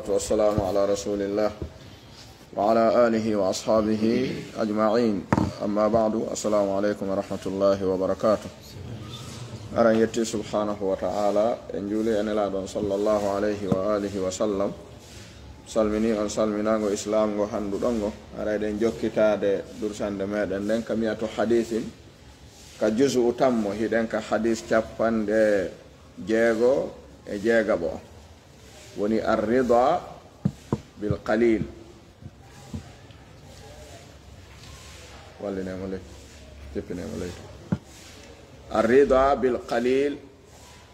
والسلام على رسول الله وعلى آله وأصحابه أجمعين. أما بعد، السلام عليكم ورحمة الله وبركاته. أرى يتي سبحانه وتعالى إن جولي أن لا صلى الله عليه وآله وسلم salmini on salminango islam go handu ɗongo ara eɗen jokkitade dursande meɗen nden ka miyato hadisin ka jusu utammo hiɗen ka hadis capanɗe jeego e jeegabo woni arrida bil qalil wallinemo ley teppinemo ley arrida bil qalil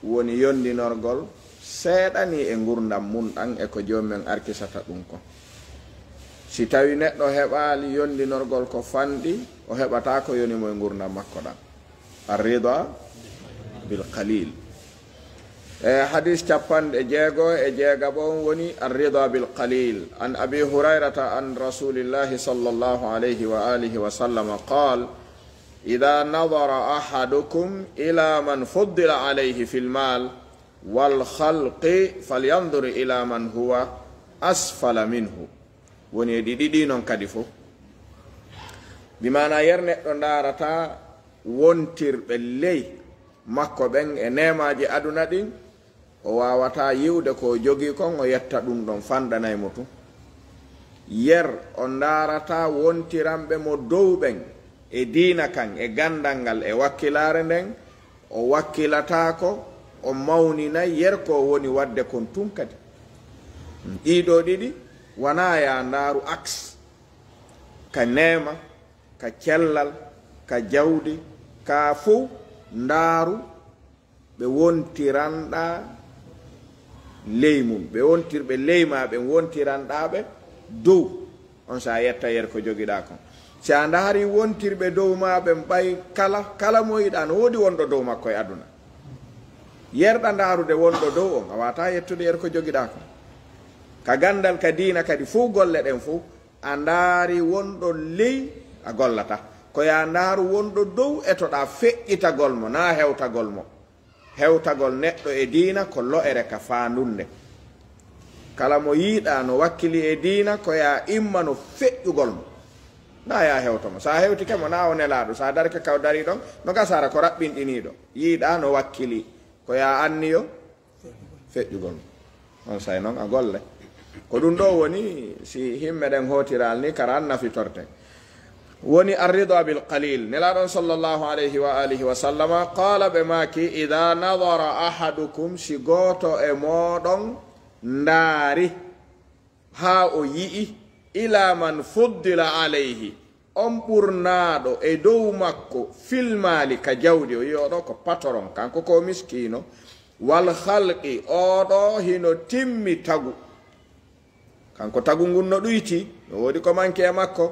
woni yondinorgol seeɗani e gurdam mum ɗan e ko jomumen arkisata ɗum ko. Si tawi neɗɗo heɓali yondinorgol ko fanɗi o heɓata ko yonimo e gurdam makko ɗan. Arrida bil qalil. Hadis capanɗe jeego e jeegabo woni arrida bil qalil. An abi hurairata an rasulillahi sallallahu alayhi wa alihi wa sallam qal idha nadara ahadukum ila man fuddila alayhi fil mal wal khalqi falyanzur ila man huwa asfala minhu. Woni ɗiɗi non kadi fo bimana yer neɗɗo darata wontirɓe ley makko ɓen e nemaji aduna ɗin o wawata yiwde ko jogi kon o yetta ɗum ɗon fanɗanaymo tu. Yer on darata wontiranɓe mo dow ɓen e diina kan e gandal ngal e wakkilare nden o wakkilatako o mawninay yer ko woni wadde kon tun kadi. Ɗiɗo ɗiɗi wana ya ndaru aks ka nema ka cellal ka jawdi ka fo ndaru ɓe wontiranɗa ley mum ɓe wontirɓe leyma ɓe wontiranɗaɓe dow on sa yetta yer ko jogiɗa kon. Si a ndaari wontirɓe dow ma ɓe ɓay kala mo yiɗa no wodi wonɗo dow makko e aduna yerɗa ndarude wonɗo dow on a wata yettude yer ko jogiɗa ko. Ka gandal ka diina kadi fo golle ɗen fo a ndaari wonɗo ley a gollata ko ya ndaaru wonɗo dow etoɗa feƴƴitagol mo na hewtagol mo. Hewtagol neɗɗo e diina ko lo'ere ka fandunde. Kala mo yiiɗa no wakkili e diina ko ya imma no feƴƴugol mo na ya hewta mo. Sa hewtike mo na o nelaɗo, sa darke kaw dari ɗon no gasara ko raɓɓinɗiniɗo yiiɗa no wakkili ko ya anniyo feƴƴugol on say noon a golle ko ɗum ɗo woni si himɓe ɗen hotiral ni kara an nafitorte woni arrida bil qalil. Nelaɗon sallllahu alayhi wa alihi wa sallama qala ɓe maki ida nadara ahadukum si goto e moɗon ndaari ha o yi'i ila man fuddila alayhi on ɓurnaɗo e dow makko filmali ka jawdi o yiyoɗo ko patron kanko ko miskino wal khalqi oɗo hino timmi tagu kanko tagu ngun no ɗuyti no wodi ko manke e makko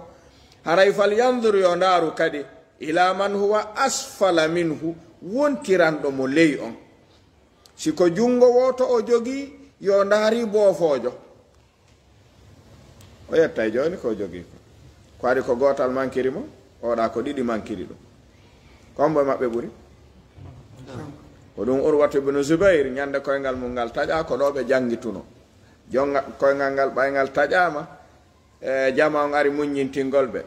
haray fal yanzur yo ndaru kadi ila man huwa asfala minhu wontiranɗo mo ley on. siko jungo woto o jogi yo ndaari boofojo o yetta joni ko jogi ko ari ko gotal mankiri mo oɗa ko ɗiɗi mankiri ɗum kombo maɓɓe ɓuri ko ɗum Urwatu ibn Zubair ñande koyngal mum ngal taƴa ko ɗo ɓe jangituno jonga koyngal ngal ɓaygal taƴama e jama on ari muññintingol ɓe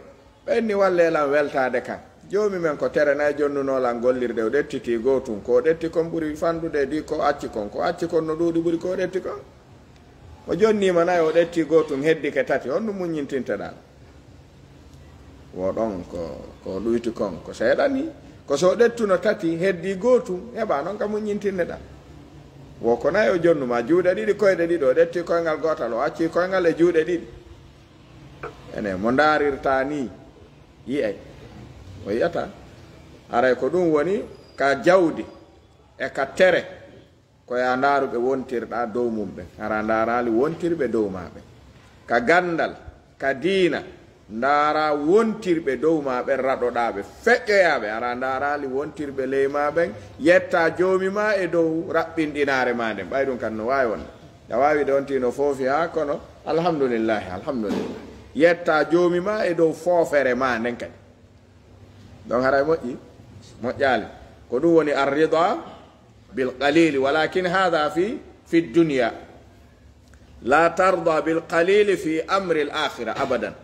ɓenni wallelan weltade kan jomi men ko terenayi jonnunolan gollirde o ɗettiti gotum ko ɗetti kon ɓuri fandude di ko acci kon no ɗuuɗi ɓuri ko ɗetti kon o jonnima nayi o ɗetti gotum heddi ke tati on ɗum muññintinteɗa woɗon ko ɗuyti kon ko seeɗani ko so ɗettuno tati heddi gotum heɓa noon ka muññintinneɗa wo ko nayi o jonnuma juuɗe ɗiɗi koyɗe ɗiɗi o ɗetti koyngal gotal o acci koyngal e juuɗe ɗiɗi ene mo ndarirta ni yiyay o yiyata aray ko ɗum woni ka jawdi e ka tere ko ya ndaruɓe wontirɗa dow mum ɓe ara ndarali wontirɓe dow maɓe ka gandal ka diina ndara wontirɓe dow maɓe raɗoɗaɓe feƴƴoyaɓe ara ndarali wontirɓe ley maɓen yetta jomi ma e dow raɓɓinɗinare ma nden ɓay ɗum kan no wawi wonde a wawi ɗe ontino foofi ha kono alhamdulillahi yetta jomi ma e dow foofere ma nden kadi donc haray moƴƴali ko ɗum woni arrida bil qalili walakin hada fi dunya la tarda bilqalili fi amri l akhira abadan.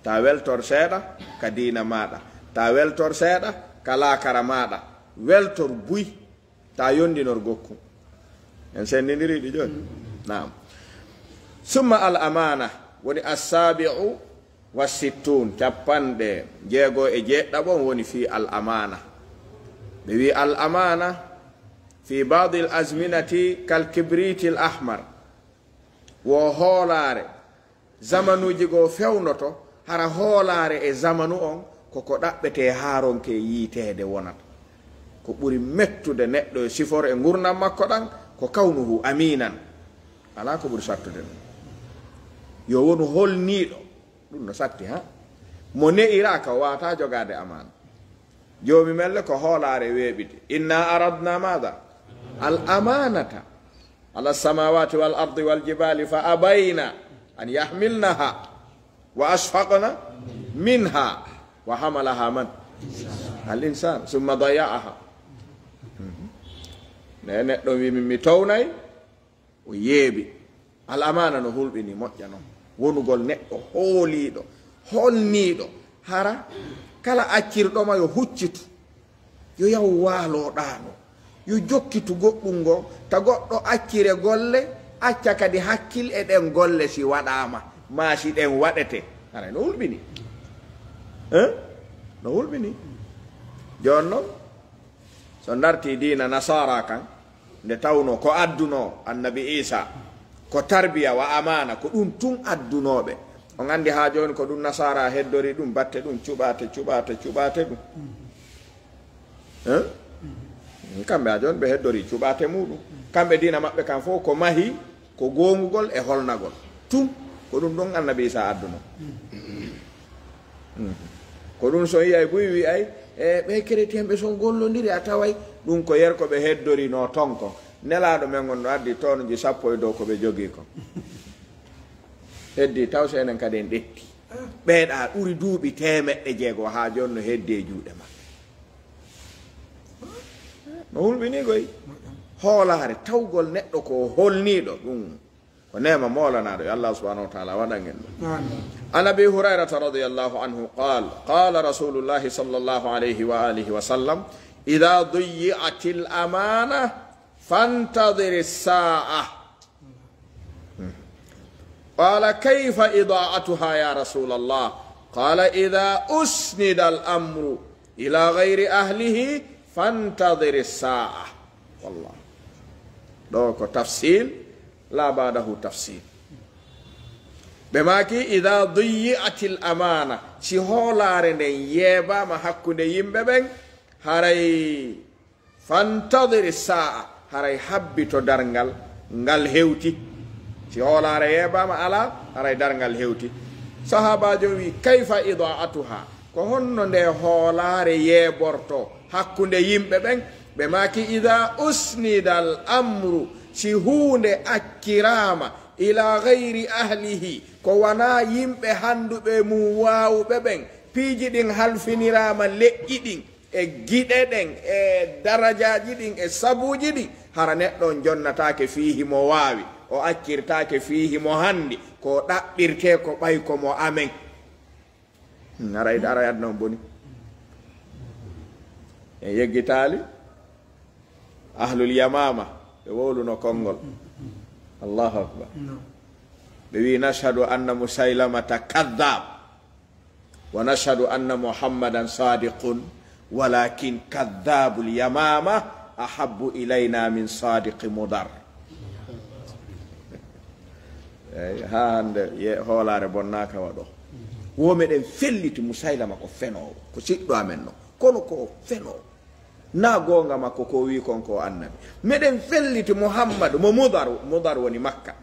Ta weltor seeɗa ka diina maɗa, ta weltor seeɗa ka laakara maɗa, weltor buy ta yondinor gokku. en sendidiriɗi joni. Naam. summa al amana woni assabi'u wa sittun, capanɗe jeego e jeɗɗaɓon woni fi al amana. ɓe wi al amana fi badi l azminati kal kibriti l ahmar, wo hoolare zamanuji go fewnoto hara hoolare e zamanu on koko ɗaɓɓete haaronke yiitede wonata, ko ɓuri mettude neɗɗo e sifor e gurdam makko ɗan ko kawnuhu aminan, ala ko ɓuri sattude ɗum. yo wonu holniɗo ɗum no satti ha mo ne'ira ka wata jogade amana. jomi melle ko hoolare weeɓiti, inna aradna mada al amanata ala samawati wal ardi wal jibali fa abayna an yahmilnaha wa ashfaqna minha wa hamalaha man al insan summa daya'aha. ne neɗɗo wi mi townay o yeeɓi. al amana no hulɓini moƴƴa noon, wonugol neɗɗo hooliɗo holniɗo hara kala accirɗoma yo huccitu, yo yahu waaloɗano, yo jokkitu goɗɗum ngo, ta goɗɗo accire golle acca kadi hakkil e ɗen golle si waɗama ma si ɗen waɗete. hara no hulɓini no hulɓini. joni noon so darti diina nasara kan nde tawno ko adduno annabi isa ko tarbiya wa amana ko ɗum tun addunoɓe. on andi ha joni ko ɗum nasara heddori ɗum batte ɗum cuɓate ɗum kamɓe ha joni ɓe heddori cuɓate muɗum. kamɓe diina maɓɓe kan fof ko mahi ko gongugol e holnagol tun ko ɗum ɗon annabi isa adduno. ko ɗum so yiyay buy wi ay e ɓe chrétien ɓe son gollodiri a taway ɗum ko yer ko ɓe heddori no ton kon. nelaɗo men gon no addi tonji 10 e dow ko ɓe jogui kon heddi taw so enen kadi en ɗetti ɓeeɗa ɓuri duuɓi 600 ha joni no heddi e juuɗe maɓɓe. no hulɓini goy hoolare tawgol neɗɗo ko holniɗo ɗum ko nema molanaɗo yo allah subhanahu wa taala waɗan en ɗum. an abi hurairata radiallahu anhu qala rasulullahi sallllahu alayhi wa alihi wa sallam ida duyi'at l amana fantadir as-sa'a. qala kayfa ida'atuha ya rasulallah qala ida usnida al-amru ila gayri ahlihi fantadir as-sa'a. wallah ɗo ko tafsil la badahu tafsil. ɓe maki ida duyi'at l amana si hoolare nden yeebama hakkude yimɓe ɓen haray fantadir as-sa'a haray habbito darngal ngal hewti. si hoolare yeebama ala haray darngal hewti. sahabajo wi kayfa ida'atuha, ko honno nde hoolare yeeborto hakkunde yimɓe ɓen. ɓe maki ida usnida al amru si hunde akkirama ila gayri ahlihi ko wana yimɓe handuɓe mum wawuɓe ɓen, piiji ɗin halfinirama leƴƴi ɗin e giɗe ɗen e darajaji ɗin e sabuji ɗin hara neɗɗon jonnatake fihi mo wawi o akkirtake fihi mo handi ko ɗaɓɓirte ko ɓay ko mo amen. ara adna on boni en yeggitali ahlul yamama ɓe wowluno konngol. allahu akbar. ɓe wi nashhadu anna musailamata kadhab wa nashhadu anna muhammadan sadiqun walakin kadhabul yamama ahabbu ilayna min sadiqi mudar. ha hande hoolare bonnaka waɗo womeɗen felliti musailama ko fenowo ko siɗɗo amen no kono ko fenowo na gonga makko ko wi kon ko annabi. meɗen felliti muhammadu mo mudar woni makka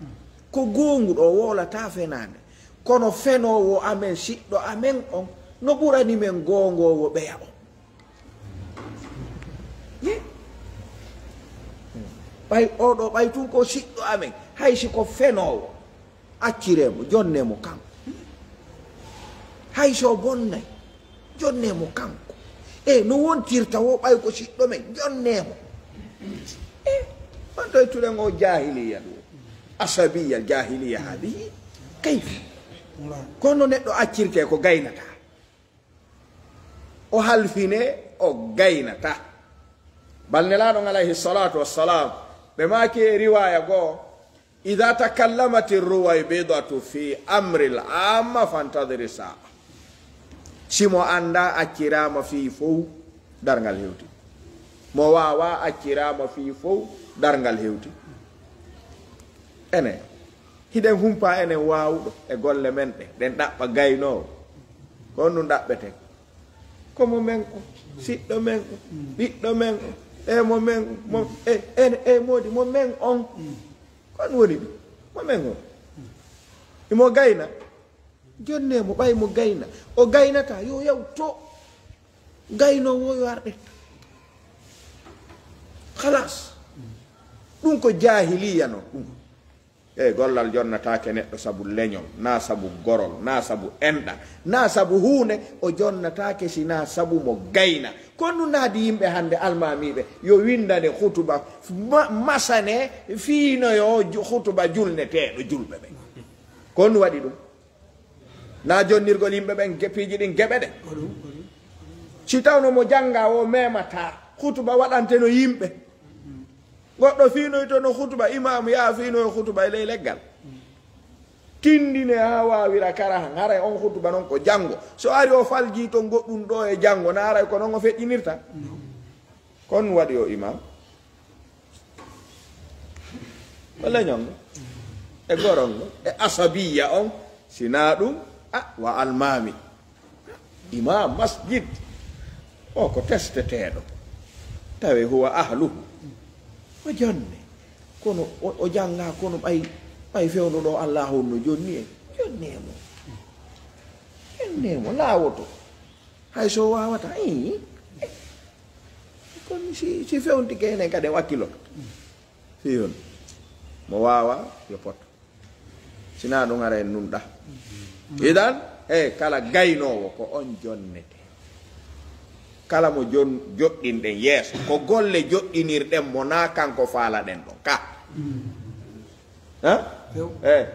ko gonguɗo wolata fenade kono fenowo amen siɗɗo amen on no ɓurani men gongowo ɓeya on. ɓay oɗo ɓay tun ko siɗɗo amen haysi ko fenowo acciremo jonnemo kanko, hayso bonnay jonnemo kanko. no wontirta wo ɓay ko siɗɗo men jonnemo. on ɗo tuɗen o jahiliya ɗo asabiya jahiliya hadihi kayf kono neɗɗo accirte ko gaynata o halfine o gaynata balnelaɗon alayhi salatu wassalam ɓe maki e riwaya goo ida takallamat ruwaybidatu fi amri l amma fantadiri saa simo anda accirama fi fof dargal hewti mo wawa accirama fi fof dargal hewti ene hiɗen humpa enen wawɗo e golle men ɗe ɗen ɗaɓɓa gaynowo ko on ɗum ɗaɓɓeten komo men o siɗɗo men o ɓiɗɗo men o e mo men mo e modi mo men on kon woni ɗum mo men on imo gayna jonne mo ɓay mo gayna o gaynata yo yaw to gaynowo yo arɗe halas ɗum ko jahiliya no ɗum e gollal jonnatake neɗɗo sabu leñol na sabu gorol na sabu enɗa na sabu hunde o jonnatake sina sabu mo gayna kon ɗum naadi yimɓe hande almamiɓe yo windane hutuba masane fiinoyo hutuba julneteɗo julɓe ɓe kon ɗum waɗi ɗum na jonnirgol yimɓe ɓen geppiji ɗin geɓe ɗe si tawno mo janga o memata hutuba waɗanteno yimɓe goɗɗo fiinoyto no hutuba imamu ya fiinoyo hutuba e ley leggal tindine ha wawira kara han haray on hutuba noon ko janggo so ari o falji to goɗɗum ɗo e janggo na aray ko noon o feƴƴinirta kon waɗi o imam o leñongo e gorongo e asabiya on sina ɗum wa almami imam masjid o ko testeteɗo tawi huwa ahluhu o jonne kono o janga kono ɓay fewno ɗo allah honno jonni en jonnemo laawoto hay so wawata kono si fewnti kene kadi wakkiloto fiyon mo wawa yo poto sina ɗum ara en nunɗa idan kala gaynowo ko on jonnete kala mo joɗɗinɗen yeeso ko golle joɗɗinirɗen mo na kanko faalaɗen ɗon ka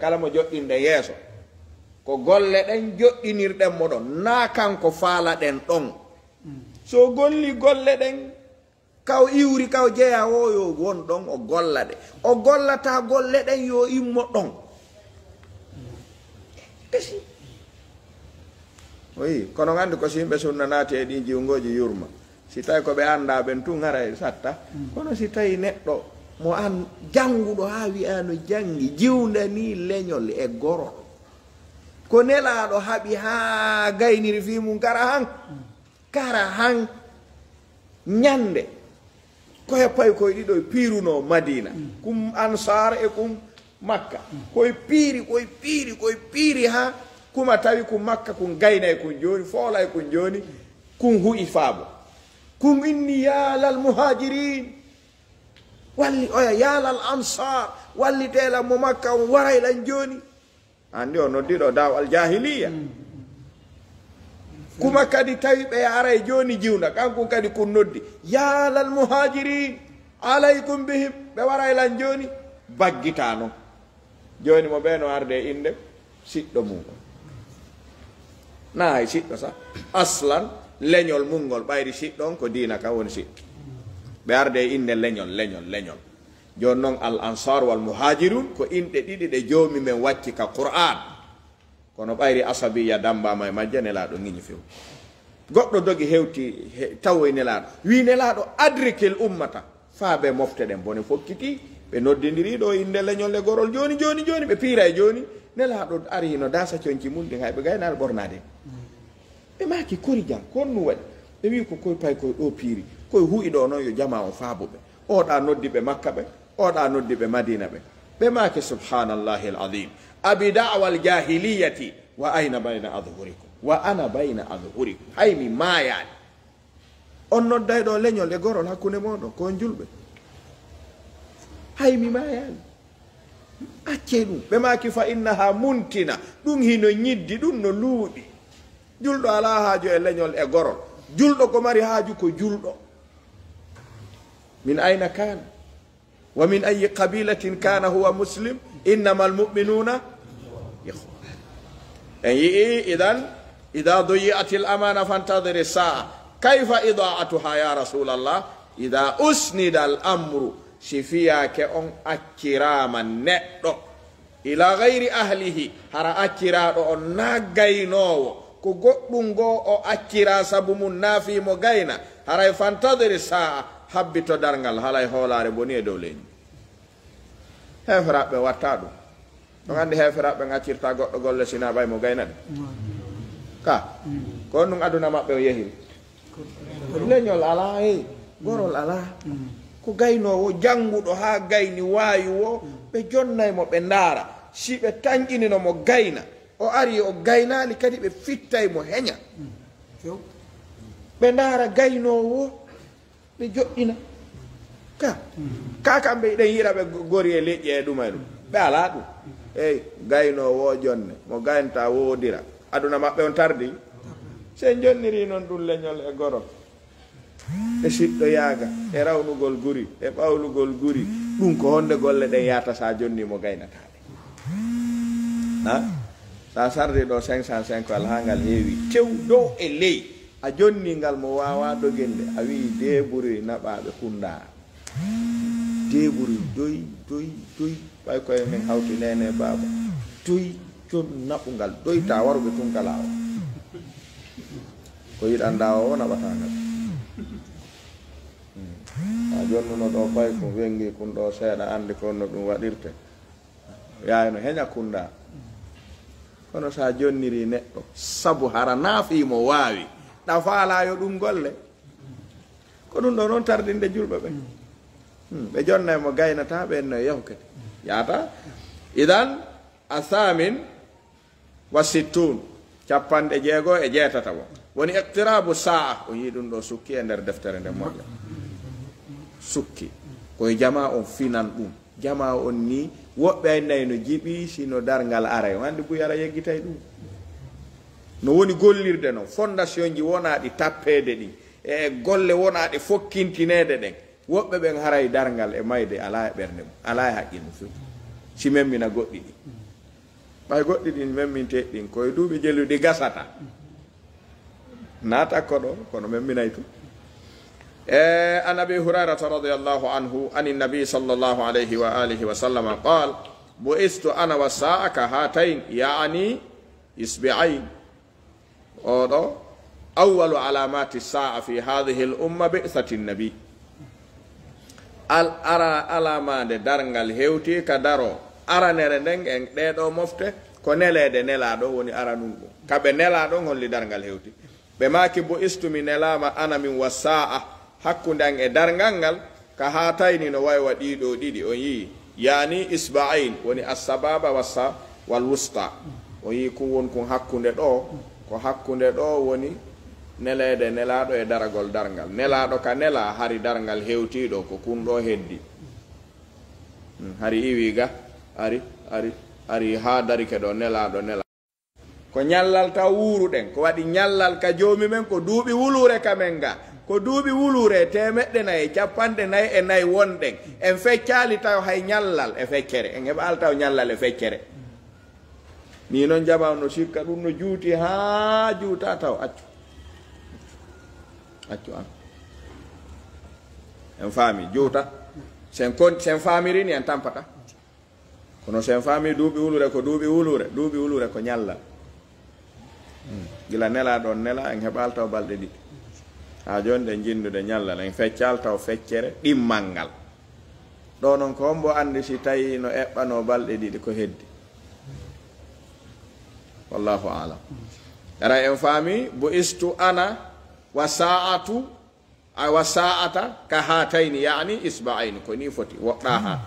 kala mo joɗɗinɗen yeeso ko golle ɗen joɗɗinirɗen mo ɗon na kanko faalaɗen ɗon so golli golle ɗen kaw iwri kaw jeeya o yo won ɗon o golla ɗe o gollata golle ɗen yo immo ɗon kesi oui kono gandi ko simɓe sunna naati e ɗi jiwngoji yurma si tawi ko ɓe annda ɓen tun gara e satta kono si tawi neɗɗo mo an jannguɗo ha wiyano janngi jiwndani leñol e gorol ko nelaɗo haaɓi ha gayniri fi mum kara han ñande koye pay koye ɗiɗo piiruno madina kum ansar e kum makka koye piiri ha kuma tawi kum makka kum gayna e kum joni foola e kum joni kum hu'i faabo kum inni yalal muhajirin walli oya yalal ansar wallitela mo makka on waraylan joni andi o noddiɗo dawal jahiliya kuma kadi tawi ɓe aray joni jiwna kankum kadi kum noddi yalal muhajirin alaykum bihim ɓe waraylan joni baggita noon joni mo ɓeno arde inde siɗɗo mum na hay siɗɗo sa aslan leñol mungol ɓayri siɗɗo on ko dina ka woni siɗɗo ɓe arde inde leñol joni noon al ansar wal muhajirun ko inɗe ɗiɗi ɗe joomi men wacci ka qur'an kono ɓayri asabiya dambama e majja nelaɗo ŋiñi few goɗɗo dogi hewti tawoy nelaɗo wi nelaɗo adrikel ummata faaɓe mofte ɗen bone fokkiti ɓe noddidiri ɗo inde leñol e gorol joni ɓe piira e joni nelaɗo ari hino dasa coñci mum ɗi hay ɓe gaynal ɓornade ɓe maki kori jang konnu waɗi ɓe wi ko koye pay koye ɗo piiri koye huuɗi ɗo noon yo jama o faaboɓe oɗa noddiɓe makka ɓe oɗa noddiɓe madina ɓe maki subhanallahi al azim abi da'wal jahiliyati wa ayna bayna adhurikum wa ana bayna adhurikum haymi mayani on nodday ɗo leñol e gorol hakkude moɗon kon julɓe haymi mayani acce ɗum ɓe maki fa innaha muntina ɗum hino ñiddi ɗum no luuɗi julɗo ala haaju e leñol e gorol julɗo ko mari haaju ko julɗo min ayna kana wa min ayi qabilatin kana huwa muslim innamal mu'minuna ikhwa. En yii idan ida duyi'atil amana fantadiri saa kayfa idaa'atuha ya rasulallah ida usnida al amru sifiyake on accirama neɗɗo ila gayri ahlihi hara acciraɗo on na gaynowo ko goɗɗum goo o accira sabu mum naafimo gayna haray fantadiri saa habbito darngal halay hoolare boni e dow leydi heferaɓe watta ɗum ɗon andi heferaɓe gaccirta goɗɗo golle sina ɓay mo gayna ɗe ka ko on ɗum aduna maɓɓe o yehiri leñol ala gorol ala ko gaynowo jannguɗo ha gayni waawiwo ɓe jonnaymo ɓe ndaara si ɓe tañƴinino mo gayna o ari o gaynali kadi ɓe fittay mo heña ɓe ndaara gaynowo ɓe joɗɗina ka kamɓe iɗen yiɗa ɓe gori e leƴƴi e ɗuma ɗum ɓe ala ɗum eyi gaynowo jonne mo gaynta woodira aduna maɓɓe on tardi sen jonniri noon ɗum leñol e gorol e siɗɗo yaaga e rawnugol guri e ɓawlugol guri ɗum ko honde golle ɗen yata sa jonni mo gaynataɗe sa sardi ɗo 505 ha ngal heewi tew dow e ley a jonni ngal mo wawa dogende a wi deburi naɓaɓe kunda deburi doy ɓay koye min hawti nene baba doy jon naɓugal doyta waruɓe tunkalawa ko yiɗanda o naɓata ngal a jonnuno ɗo pay ko wengi kun ɗo seeɗa andi ko no ɗum waɗirte yayno heña kunda kono sa jonniri neɗɗo sabu hara naafimo waawi ɗa faalayo ɗum golle ko ɗum ɗo noon tardinde julɓe ɓe ɓe jonnay mo gaynata ɓen no yahu kadi yaata idan athamin wa sittun 56 woni iqtirabu saa o yi ɗum ɗo sukki e nder deftere nde moƴƴa sukki koye jama on finan ɗum jama on ni woɓɓe aynayi no jiɓi sino dargal aray wandi buyara yeggitay ɗum no woni gollirde noon fondation ji wonaɗi tappede ɗi e golle wonaɗe fokkintinede ɗen woɓɓe ɓen haray dargal e mayde ala e ɓernde mum ala e haqqille fu si memmina goɗɗi ɗi ɓay goɗɗi ɗin memminteɗi ɗin koye duuɓi jeluɗi gasata naata ko ɗo kono memminay tu عن أبي هريرة رضي الله عنه عن النبي صلى الله عليه وآله وسلم قال بعثت أنا والساعة كهاتين يعني إصبعين أول علامات الساعة في هذه الأمة بعثة النبي أرى علامات درنغال هيوتي كدارو أرى نرندن إن ديدو مفته كنلede nelado woni ara nungo kabe nelado holli darngal hewti be maki بعثت من nelama ana min wasa'a hakkundan e darngal ngal ka hatayni no way waɗiɗo ɗiɗi on yi yani isba'ain woni as-sababa wal wusta o yi kun won kun hakkunde ɗo ko hakkunde ɗo woni nelede nelaɗo e daragol darngal nelaɗo ka nela hari darngal hewtiɗo ko kun ɗo heddi hari iwiga ari ha darike ɗo nelaɗo nela ko ñallal taw wuruɗen ko waɗi ñallal ka joomi men ko duuɓi wulure kamen ga ko duuɓi wulure 454 wonɗen en feccali taw hay ñallal e feccere en heɓal taw ñallal e feccere ni noon jamanu sikka ɗum no juuti ha juuta taw accu an en faami juuta sen faamirini en tampata kono sen faami duuɓi wulure ko duuɓi wulure ko ñallal gila nela ɗon nela en heɓal taw balɗe ɗiɗi ha joni ɗe jinnude ñallal en feccal taw feccere ɗimmal ngal ɗo noon ko hombo andi si tawi no eɓɓano balɗe ɗiɗi ko heddi wallahu alam ara en faami bu'istu ana wa sa'ata ka hatayni yani isba'aini ko ni foti woɗɗa ha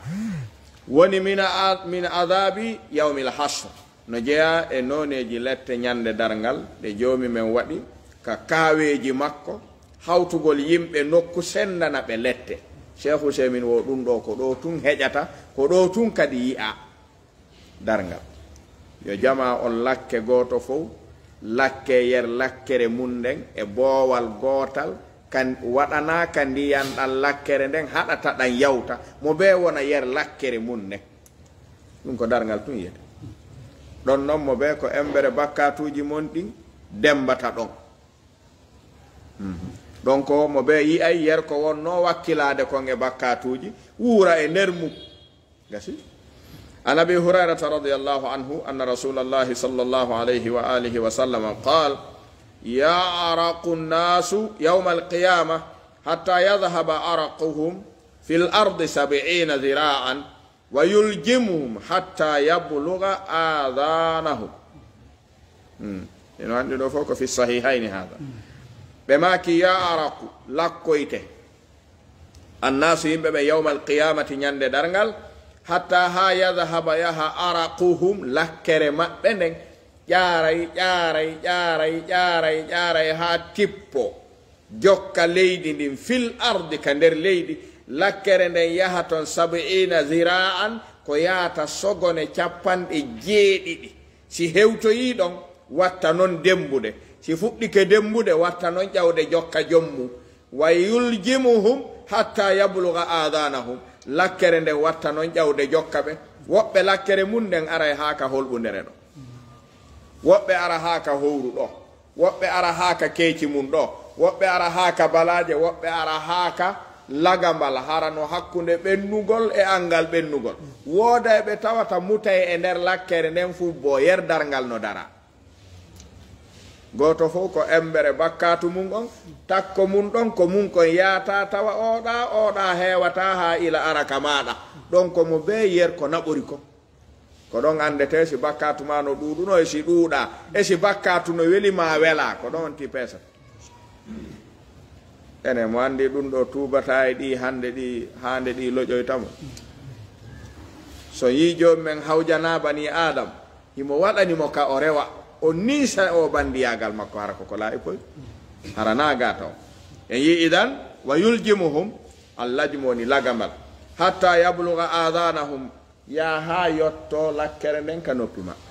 woni min adabi yawmil hasr no jeeya e noneji lette ñande darngal ɗe joomi men waɗi ka kaaweji makko hawtugol yimɓe nokku sendana ɓe lette cheikh Ousseymin wo ɗum ɗo ko ɗo tun heƴata ko ɗo tun kadi yi'a darngal yo jama on lakke goto fof lakke yer lakkere mum nden e boowal gootal kan waɗana ka ndiyanɗan lakkere nden haɗata ɗan yawta mo be wona yer lakkere mum nden ɗum ko dargal tun yiyete ɗon noon mo ɓe ko embere bakkatuji mon ɗin dembata ɗon donc mo ɓe yiyay yer ko wonno wakkilade kon e bakkatuji wuura e nder mum gasi an abi hurairata radiallahu anhu anna rasulallahi sallallahu alayhi wa alihi wa sallam qal يعرق الناس يوم القيامة حتى يذهب عرقهم في الأرض 70 ذراعا ويلجمهم حتى يبلغ آذانهم عندنا فوق في الصحيحين هذا بما كي يعرق لقويته الناس يوم القيامة يند درنغل حتى ها يذهب يها عرقهم لكرم بنن ƴaaray haa tippo jokka leydi ndin fil ardi ka nder leydi lakkere nden yaha ton 70 zira'an ko yaata sogone 70 si hewtoyi ɗon watta noon dembude si fuɗɗike dembude watta noon ƴawde jokka jommu wa yuljimuhum hatta yabluga adanahum lakkere nden watta noon ƴawde jokka ɓe woɓɓe lakkere mum nden aray haa ka holɓundere ɗo woɓɓe ara haa ka howru ɗo woɓɓe ara haa ka keeci mum ɗo woɓɓe ara haa ka balaje woɓɓe ara haa ka lagambal harano hakkunde ɓennugol e angal ɓennugol wooda ɓe tawata mutay e nder lakkere nden fu bo yerdarngal no dara goto fof ko embere bakkatu mum on takko mum ɗon ko mum kon yaata tawa oɗa heewata haa ila ara ka maɗa ɗon ko mo be yer ko naɓori ko ko ɗon andete si bakkatu ma no ɗuɗuno e si ɗuuɗa e si bakkatu no weli ma wela ko ɗon ti peesa ene mo andi ɗum ɗo tubata e ɗi hande ɗi loƴoytamo so yi jomum men hawjana bani adam himo waɗanimo ka o rewa o nisa o bandiyagal makko hara koko laayi poy hara naga taw en yi idan wa yuljimuhum allajmu woni lagamal hatta yabluga adanahum ya ha yotto lakkere nden ka noppi maɓɓe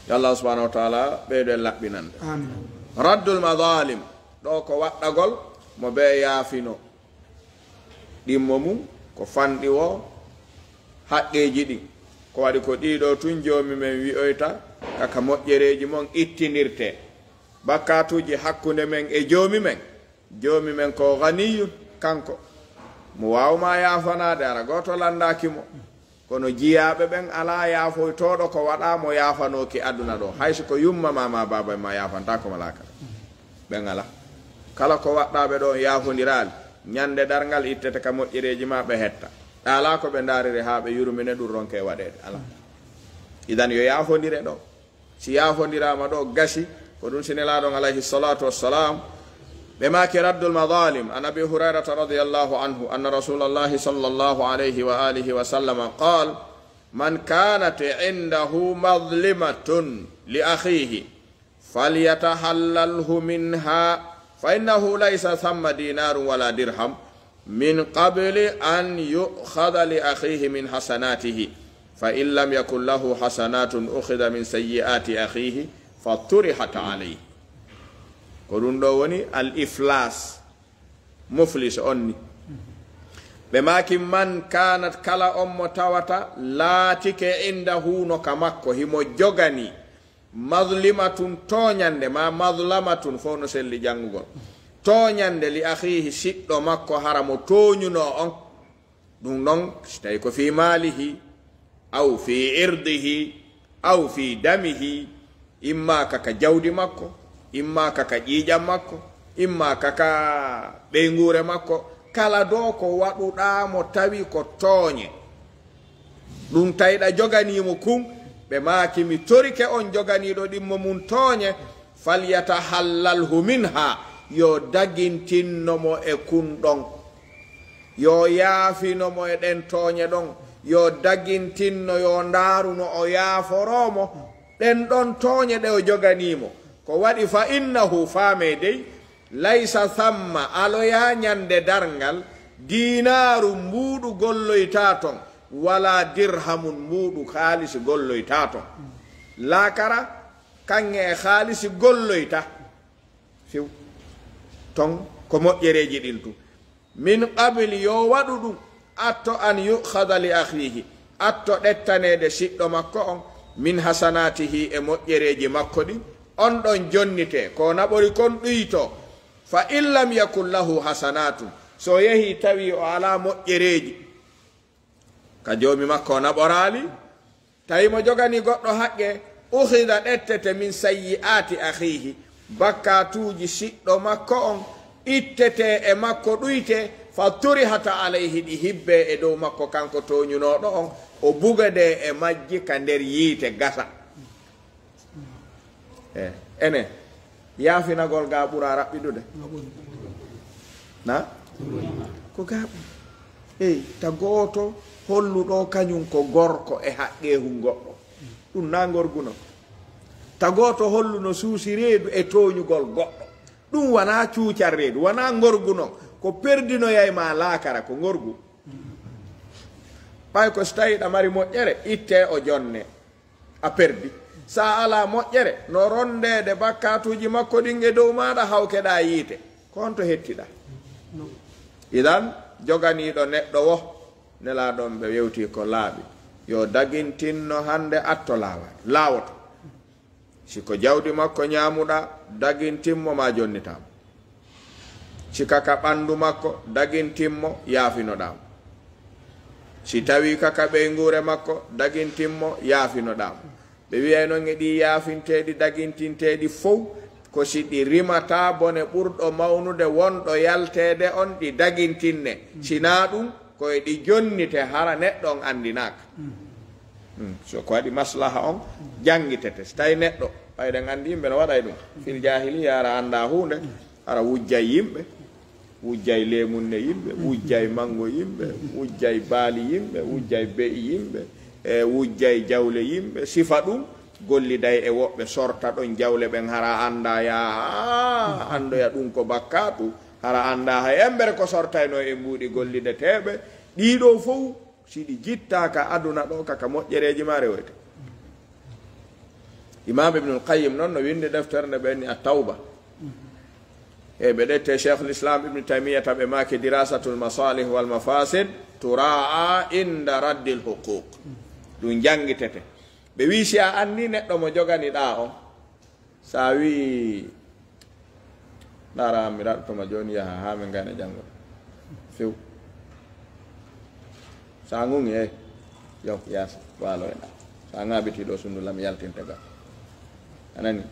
yo allah subahanahu wa taala ɓeydo en laɓɓinande raddul madalim ɗo ko waɗɗagol mo ɓe yaafino ɗimmo mum ko fanɗi o haqqeji ɗin ko waɗi ko ɗiɗo tun joomi men wi'oyta kaka moƴƴereji mon ittinirte bakkatuji hakkunde men e joomi men ko ganiyun kanko mo wawma yafanade ara goto landakimo kono jiyaɓe ɓen ala yafoytoɗo ko waɗa mo yafanoki aduna ɗo hayso ko yummama ma baba ma yafanta ko malaka ɓen ala kala ko waɗɗaɓe ɗo yafondirali ñande dargal ittete ka moƴƴereji ma ɓe hetta ala ko ɓe darire ha ɓe yurmine ɗum ronke waɗede ala idan yo yafodire ɗo si yafodirama ɗo gasi ko ɗum sinelaɗon alayhi salatu wassalam بما رد المظالم عن أبي هريرة رضي الله عنه أن رسول الله صلى الله عليه وآله وسلم قال من كانت عنده مظلمة لأخيه فليتحلله منها فإنه ليس ثم دينار ولا درهم من قبل أن يؤخذ لأخيه من حسناته فإن لم يكن له حسنات أخذ من سيئات أخيه فطرحت عليه ko ɗum ɗo woni al iflas muflis onni ɓe maki man kanat kala on mo tawata laatike indahu no ka makko himo jogani madlimatun toñande ma madlamatun fo no selli janngugol toñande li akhihi siɗɗo makko hara mo toñuno on ɗum ɗon so tawi ko fi malihi aw fi irdihi aw fi damihi imma kaka jawdi makko imma kaka ƴiiƴam makko imma kaka ɓeygure makko kala do ko waɗuɗamo tawi ko tooñe ɗum tawiɗa joganimo kum ɓe maaki mi torike on joganiɗo ɗimmo mum tooñe falyatahallalhu minha yo dagintinnomo e kun ɗon yo yaafinomo e ɗen tooñe ɗon yo dagintinno yo ndaaruno o yaaforomo ɗen ɗon tooñe ɗe o joganimo ko waɗi fa innahu faame dey laysa thamma aloya ñande darngal dinaru mbuuɗu golloyta ton wala dirhamun mbuuɗu haalisi golloyta ton laakara kanŋe e haalisi golloyta fiw ton ko moƴƴereji ɗin tu min qabli yo waɗu ɗum atto an yukhada li akhihi atto ɗettanede siɗɗo makko on min hasanatihi e moƴƴereji makko ɗin on ɗon jonnite ko naɓori kon ɗuyto fa in lam yakun lahu hasanatun so yehi tawi o ala moƴƴereji ka joomi makko o naɓorali tawi mo jogani goɗɗo haqqe uhida ɗettete min sayyi'ati akhihi bakkatuji siɗɗo makko on ittete e makko ɗuyte fa turihata alayhi ɗi hibbe e dow makko kanko toñunoɗo on o bugade e majji ka nder yiite gasa ene yaafinagol ga ɓura raɓɓiɗude na ko gaɓu eyi ta gooto holluɗo kañum ko gorko e haqqehu goɗɗo ɗum na gorguno ta gooto holluno suusi reedu e toñugol goɗɗo ɗum wona cuucar reedu wona gorguno ko perdinoyay ma laakara ko gorgu ɓay ko so tawi ɗa mari moƴƴere itte o jonne a perdi sa ala moƴƴere no rondede bakkatuji makko ɗin e dow maɗa hawkeɗa yiite ko honto hettiɗa idan joganiɗo neɗɗo wo nelaɗon ɓe yewti ko laaɓi yo dagintinno hande atto laawoto siko jawdi makko ñamuɗa dagintinmo ma jonnitamo sika ka ɓandu makko dagintinmo yaafinoɗamo si tawi kaka ɓeygure makko dagintinmo yaafinoɗamo ɓe wiyay noon e ɗi yaafinteɗi dagintinteɗi fof ko si ɗi rimata bone ɓurɗo mawnude wonɗo yaltede on ɗi dagintinne sina ɗum koye ɗi jonnite hara neɗɗo on andinaka so ko waɗi maslaha on jangitete so tawi neɗɗo ɓayɗen andi yimɓe no waɗay ɗum fil jahiliya ara anda hunde ara wujjay yimɓe wujjay lemunne yimɓe wujjay mango yimɓe wujjay baali yimɓe wujjay be'i yimɓe e wujjay jawle yimɓe sifa ɗum golliday e woɓɓe sorta ɗon jawle ɓen hara anda ya andoya ɗum ko bakkatu hara anda ha embere ko sortayno e mbuuɗi gollideteɓe ɗiɗo fof siɗi jittaka aduna ɗo kaka moƴƴereji ma rewoyte imam ibnul qayyim noon no windi deftere nde ɓenni a tawba e ɓe ɗette cheikh l'islam ibnu taymiyata ɓe maki dirasatul masalih wal mafasid turaa inda raddil huquq ɗum jangitete ɓe wi si a andi neɗɗo mo jogani ɗa on sa wi ɗara mi raɗtoma joni yaha ha min gayna janngo few sa gungi e yow yasa walo e ɗa sa ŋabitiɗo sundulam yaltinte ga anani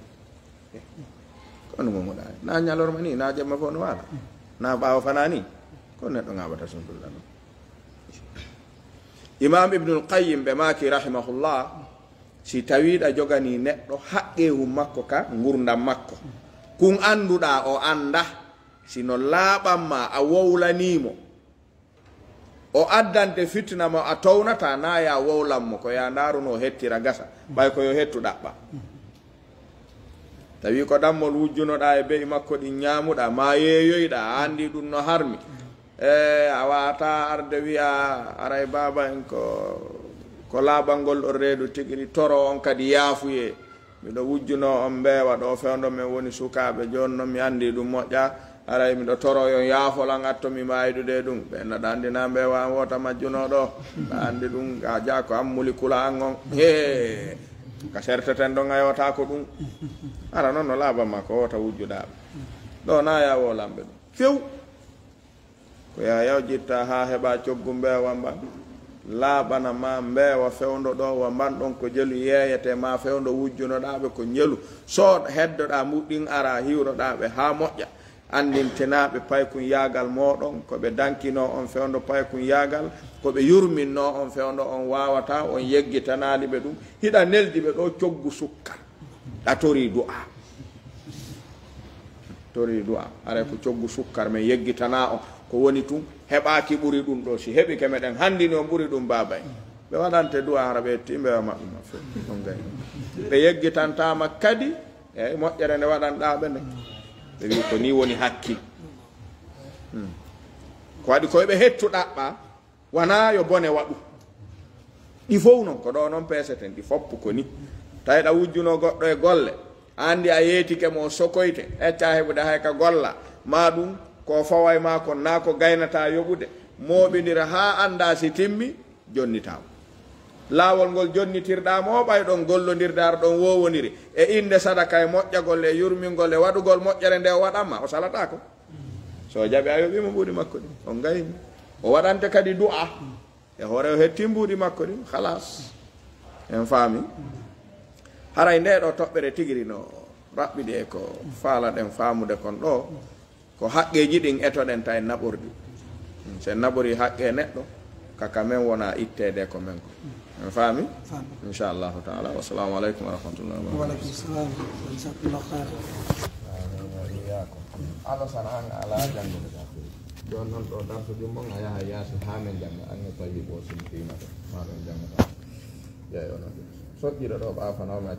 kono momoɗa na ñalorma ni na jamma fo no waala na ɓawa fana ni ko neɗɗo ŋaɓata sundulla noon imam ibnul qayyim ɓe maki rahimahullah si tawiɗa jogani neɗɗo haqqehu makko ka gurdam makko kun anduɗa o anda sino laaɓanma a wowlanimo o addante fitna mo a townata na ya wowlanmo ko ya daruno hettira gasa ɓay koyo hettu ɗaɓɓa tawi ko ɗammol wujjunoɗa e beyi makko ɗi ñamuɗa ma yeeyoyɗa a andi ɗum no harmi a wata arde wiya aray baba en ko laaɓalngol ɗo reedu tigiri toro on kadi yaafuye miɗo wujjuno on mbeewa ɗo fewndo men woni sukaɓe joni noon mi andi ɗum moƴƴa aray miɗo toro yon yaafolan attomi maydude ɗum ɓe naɗa andina mbeewa an wota majjunoɗo ɓe andi ɗum a ja ko ammuli kula an on he ka serteten ɗon a yewata ko ɗum ara noon no laaɓanma ko wota wujjuɗaɓe ɗo na yawo lamɓe ɗum few ko ya yawjitta ha heɓa coggu mbeewa mban laaɓana ma mbeewa fewndo ɗo wa mban ɗon ko jelu yeeyete ma fewndo wujjunoɗaɓe ko ñelu sooɗa heddoɗa muɗɗin ara hiwroɗaɓe ha moƴƴa andintenaɓe paykun yaagal moɗon koɓe dankino on fewndo paykun yaagal koɓe yurminno on fewndo on wawata on yeggitanaliɓe ɗum hiɗa neldiɓe ɗo coggu sukkar ɗa tori du'a aray ko coggu sukkar men yeggitana on ko woni tun heɓaki ɓuri ɗum ɗo si heɓi ke meɗen handini on ɓuri ɗum babay ɓe waɗante du'a hara ɓe yetti mbewa maɓɓe ma fe ɗon gay ɓe yeggitantama kadi eyyi moƴƴere nde waɗanɗaɓe nde ɓe wi ko ni woni hakkil ko waɗi koyeɓe hettu ɗaɓɓa wona yo bone waɗu ɗi fof noon ko ɗo noon peeseten ɗi foppu ko ni tawiɗa wujjuno goɗɗo e golle andi a yeetike mo sokoyte ecca heɓude hay ka golla ma ɗum ko faway ma kon na ko gaynata yoɓude moɓidira ha anda si timmi jonnitama laawol ngol jonnitirɗa mo ɓayɗon gollodirdar ɗon wowodiri e inde sadaka e moƴƴagol e yurmingol e waɗugol moƴƴere nde o waɗanma o salatako so jaɓi a yoɓima mbuuɗi makko ɗi on gayni o waɗante kadi du'a e hoore o hetti mbuuɗi makko ɗi halas en faami haray nde ɗo toɓɓere tigiri no raɓɓiɗi e ko faalaɗen faamude kon ɗo ko haqqeji ɗin etoɗen ta en naɓorɗi sen naɓori haqqe neɗɗo kaka men wona ittede ko men ko en faami inchallahu taala wassalamu aleykum wa rahmatullahi wa barakatuh Allah sana an ala jannde don non ɗo darsude mon a yaha yaasi ha men jannga anne tawi ɓo simtinata maɗon jangata jeeyono soƴƴiɗo ɗo ɓafanoma